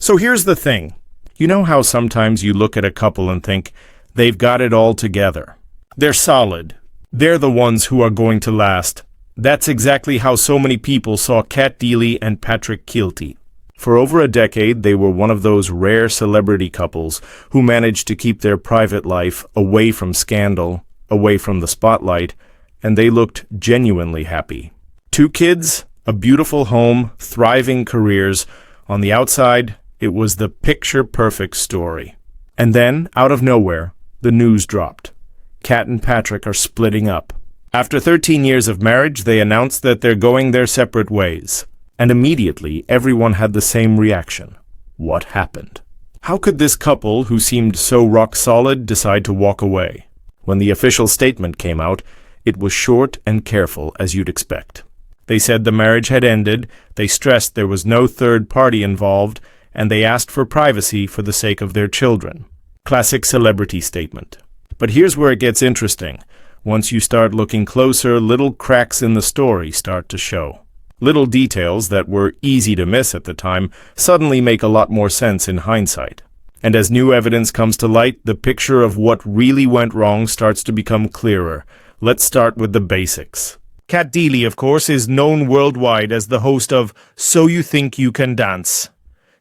So here's the thing. You know how sometimes you look at a couple and think, they've got it all together. They're solid. They're the ones who are going to last. That's exactly how so many people saw Kat Deeley and Patrick Kielty. For over a decade, they were one of those rare celebrity couples who managed to keep their private life away from scandal, away from the spotlight, and they looked genuinely happy. 2 kids, a beautiful home, thriving careers. On the outside, it was the picture-perfect story. And then, out of nowhere, the news dropped. Kat and Patrick are splitting up. After 13 years of marriage, they announced that they're going their separate ways. And immediately, everyone had the same reaction. What happened? How could this couple, who seemed so rock-solid, decide to walk away? When the official statement came out, it was short and careful, as you'd expect. They said the marriage had ended, they stressed there was no third party involved, and they asked for privacy for the sake of their children. Classic celebrity statement. But here's where it gets interesting. Once you start looking closer, little cracks in the story start to show. Little details that were easy to miss at the time suddenly make a lot more sense in hindsight. And as new evidence comes to light, the picture of what really went wrong starts to become clearer. Let's start with the basics. Kat Deeley, of course, is known worldwide as the host of So You Think You Can Dance.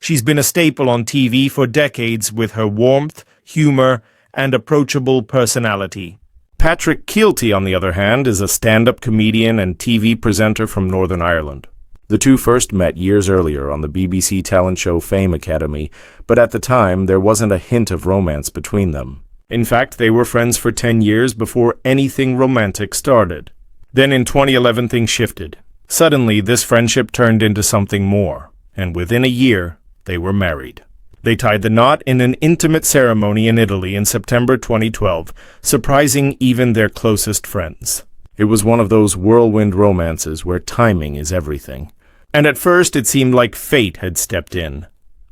She's been a staple on TV for decades with her warmth, humor, and approachable personality. Patrick Kielty, on the other hand, is a stand-up comedian and TV presenter from Northern Ireland. The two first met years earlier on the BBC talent show Fame Academy, but at the time there wasn't a hint of romance between them. In fact, they were friends for 10 years before anything romantic started. Then in 2011 things shifted. Suddenly, this friendship turned into something more, and within a year, they were married. They tied the knot in an intimate ceremony in Italy in September 2012, surprising even their closest friends. It was one of those whirlwind romances where timing is everything. And at first it seemed like fate had stepped in.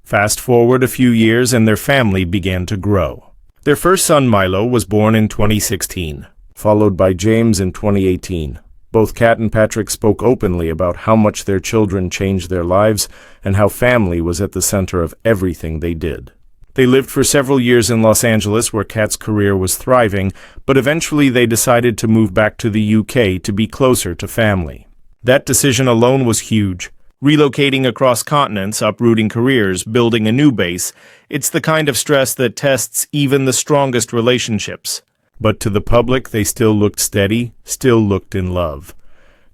Fast forward a few years and their family began to grow. Their first son Milo was born in 2016, followed by James in 2018. Both Kat and Patrick spoke openly about how much their children changed their lives and how family was at the center of everything they did. They lived for several years in Los Angeles, where Kat's career was thriving, but eventually they decided to move back to the UK to be closer to family. That decision alone was huge. Relocating across continents, uprooting careers, building a new base, it's the kind of stress that tests even the strongest relationships. But to the public, they still looked steady, still looked in love.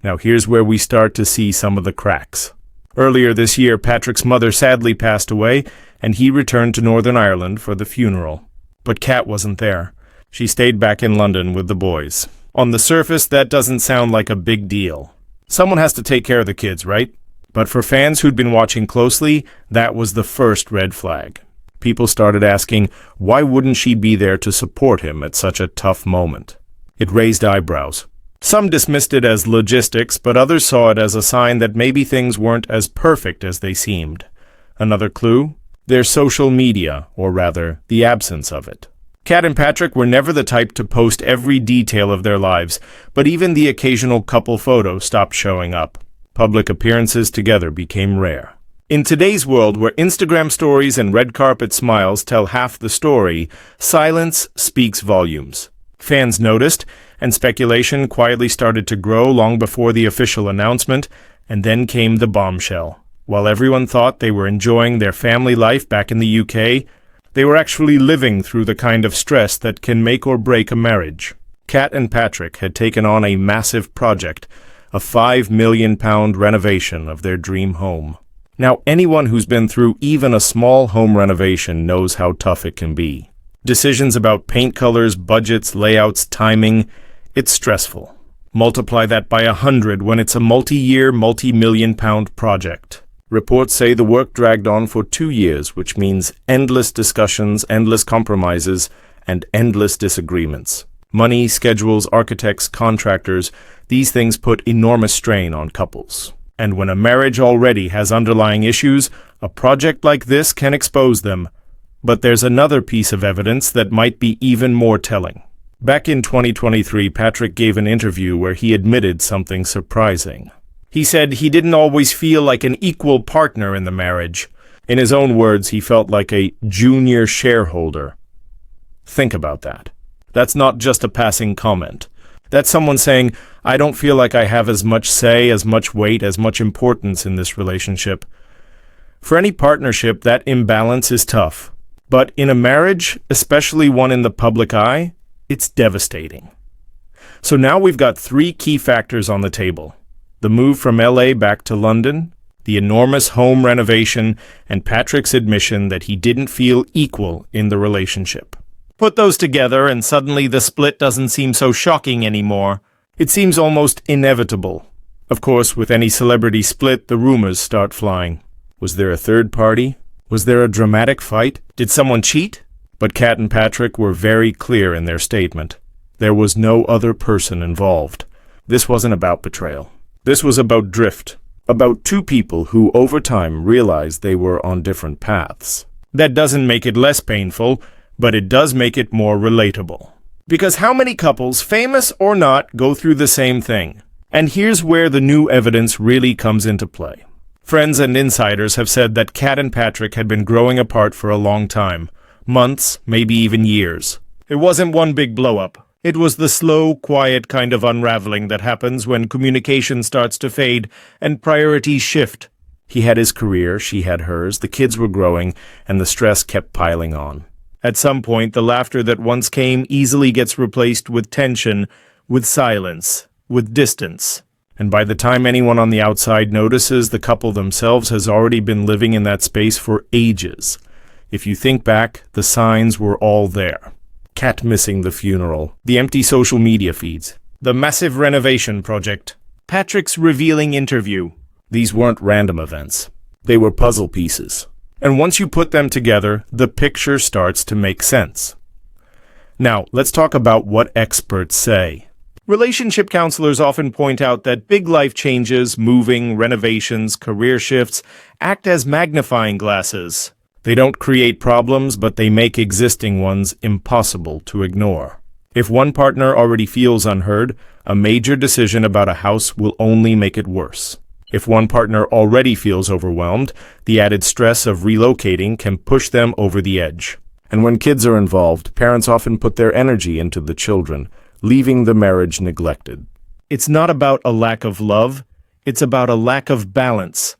Now here's where we start to see some of the cracks. Earlier this year, Patrick's mother sadly passed away, and he returned to Northern Ireland for the funeral. But Kat wasn't there. She stayed back in London with the boys. On the surface, that doesn't sound like a big deal. Someone has to take care of the kids, right? But for fans who'd been watching closely, that was the first red flag. People started asking, why wouldn't she be there to support him at such a tough moment? It raised eyebrows. Some dismissed it as logistics, but others saw it as a sign that maybe things weren't as perfect as they seemed. Another clue? Their social media, or rather, the absence of it. Kat and Patrick were never the type to post every detail of their lives, but even the occasional couple photo stopped showing up. Public appearances together became rare. In today's world, where Instagram stories and red carpet smiles tell half the story, silence speaks volumes. Fans noticed, and speculation quietly started to grow long before the official announcement, and then came the bombshell. While everyone thought they were enjoying their family life back in the UK, they were actually living through the kind of stress that can make or break a marriage. Kat and Patrick had taken on a massive project, a £5 million renovation of their dream home. Now, anyone who's been through even a small home renovation knows how tough it can be. Decisions about paint colors, budgets, layouts, timing, it's stressful. Multiply that by 100 when it's a multi-year, multi-million-pound project. Reports say the work dragged on for 2 years, which means endless discussions, endless compromises, and endless disagreements. Money, schedules, architects, contractors, these things put enormous strain on couples. And when a marriage already has underlying issues, a project like this can expose them. But there's another piece of evidence that might be even more telling. Back in 2023, Patrick gave an interview where he admitted something surprising. He said he didn't always feel like an equal partner in the marriage. In his own words, he felt like a junior shareholder. Think about that. That's not just a passing comment. That's someone saying, I don't feel like I have as much say, as much weight, as much importance in this relationship. For any partnership, that imbalance is tough. But in a marriage, especially one in the public eye, it's devastating. So now we've got three key factors on the table. The move from LA back to London, the enormous home renovation, and Patrick's admission that he didn't feel equal in the relationship. Put those together and suddenly the split doesn't seem so shocking anymore. It seems almost inevitable. Of course, with any celebrity split, the rumors start flying. Was there a third party? Was there a dramatic fight? Did someone cheat? But Kat and Patrick were very clear in their statement. There was no other person involved. This wasn't about betrayal. This was about drift. About two people who over time realized they were on different paths. That doesn't make it less painful, but it does make it more relatable. Because how many couples, famous or not, go through the same thing? And here's where the new evidence really comes into play. Friends and insiders have said that Kat and Patrick had been growing apart for a long time. Months, maybe even years. It wasn't one big blow-up. It was the slow, quiet kind of unraveling that happens when communication starts to fade and priorities shift. He had his career, she had hers, the kids were growing, and the stress kept piling on. At some point, the laughter that once came easily gets replaced with tension, with silence, with distance. And by the time anyone on the outside notices, the couple themselves has already been living in that space for ages. If you think back, the signs were all there. Kat missing the funeral, the empty social media feeds, the massive renovation project, Patrick's revealing interview. These weren't random events. They were puzzle pieces. And once you put them together, the picture starts to make sense. Now, let's talk about what experts say. Relationship counselors often point out that big life changes, moving, renovations, career shifts, act as magnifying glasses. They don't create problems, but they make existing ones impossible to ignore. If one partner already feels unheard, a major decision about a house will only make it worse. If one partner already feels overwhelmed, the added stress of relocating can push them over the edge. And when kids are involved, parents often put their energy into the children, leaving the marriage neglected. It's not about a lack of love, it's about a lack of balance.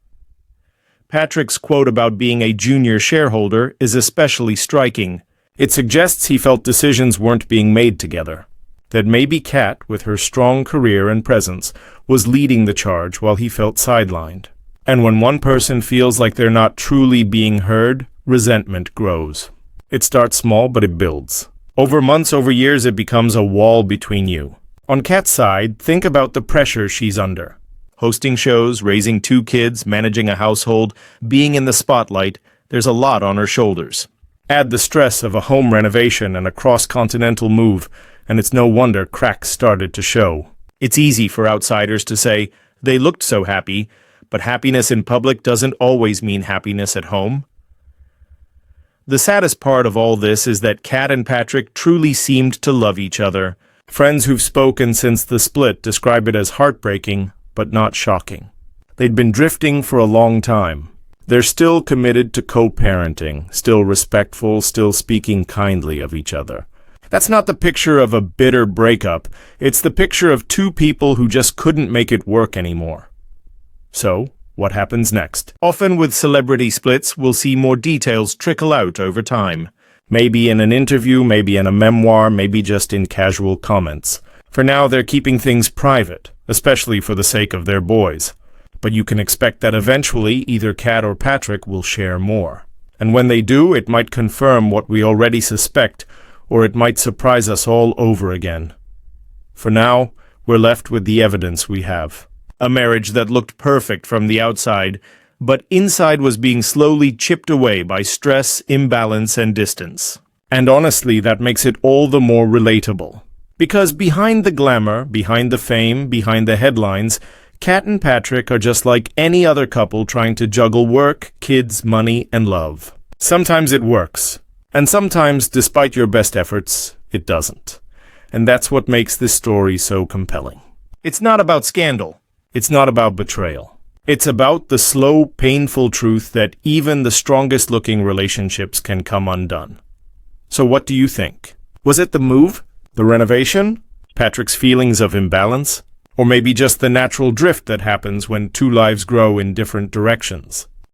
Patrick's quote about being a junior shareholder is especially striking. It suggests he felt decisions weren't being made together. That maybe Kat, with her strong career and presence, was leading the charge while he felt sidelined. And when one person feels like they're not truly being heard, resentment grows. It starts small, but it builds. Over months, over years, it becomes a wall between you. On Kat's side, think about the pressure she's under. Hosting shows, raising two kids, managing a household, being in the spotlight, there's a lot on her shoulders. Add the stress of a home renovation and a cross-continental move, and it's no wonder cracks started to show. It's easy for outsiders to say, they looked so happy, but happiness in public doesn't always mean happiness at home. The saddest part of all this is that Kat and Patrick truly seemed to love each other. Friends who've spoken since the split describe it as heartbreaking, but not shocking. They'd been drifting for a long time. They're still committed to co-parenting, still respectful, still speaking kindly of each other. That's not the picture of a bitter breakup. It's the picture of two people who just couldn't make it work anymore. So, what happens next? Often with celebrity splits, we'll see more details trickle out over time. Maybe in an interview, maybe in a memoir, maybe just in casual comments. For now, they're keeping things private, especially for the sake of their boys. But you can expect that eventually either Kat or Patrick will share more. And when they do, it might confirm what we already suspect, or it might surprise us all over again. For now, we're left with the evidence we have. A marriage that looked perfect from the outside, but inside was being slowly chipped away by stress, imbalance, and distance. And honestly, that makes it all the more relatable. Because behind the glamour, behind the fame, behind the headlines, Kat and Patrick are just like any other couple trying to juggle work, kids, money, and love. Sometimes it works. And sometimes, despite your best efforts, it doesn't. And that's what makes this story so compelling. It's not about scandal. It's not about betrayal. It's about the slow, painful truth that even the strongest-looking relationships can come undone. So what do you think? Was it the move? The renovation? Patrick's feelings of imbalance? Or maybe just the natural drift that happens when two lives grow in different directions?